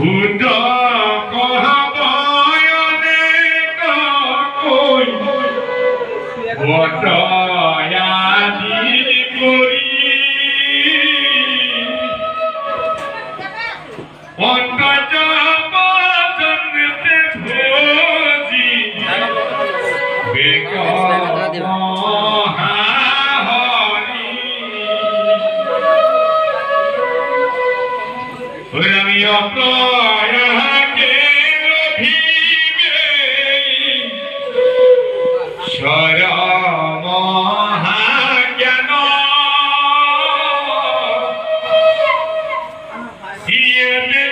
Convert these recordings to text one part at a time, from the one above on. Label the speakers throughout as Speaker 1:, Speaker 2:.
Speaker 1: উদা কহবয়নে কই বটয়াদি করি অন্তজ বজনতে ভোজি বেগ মহাহরি আমি অপ্রয়াকে লোভিবে সর মহাজ্ঞান ইয়েতে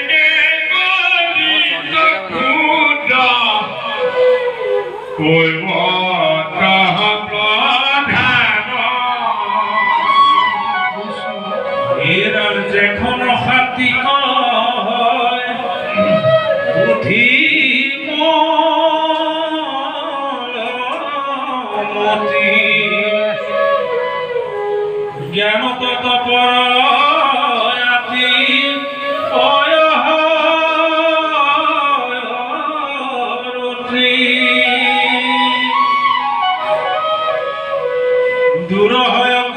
Speaker 1: গলিত ক্ষুদ্র কৈবত প্রধান
Speaker 2: এরার যেখন হাতি কয় বুদ্ধিমতি জ্ঞান তত পরাতি দূর হয়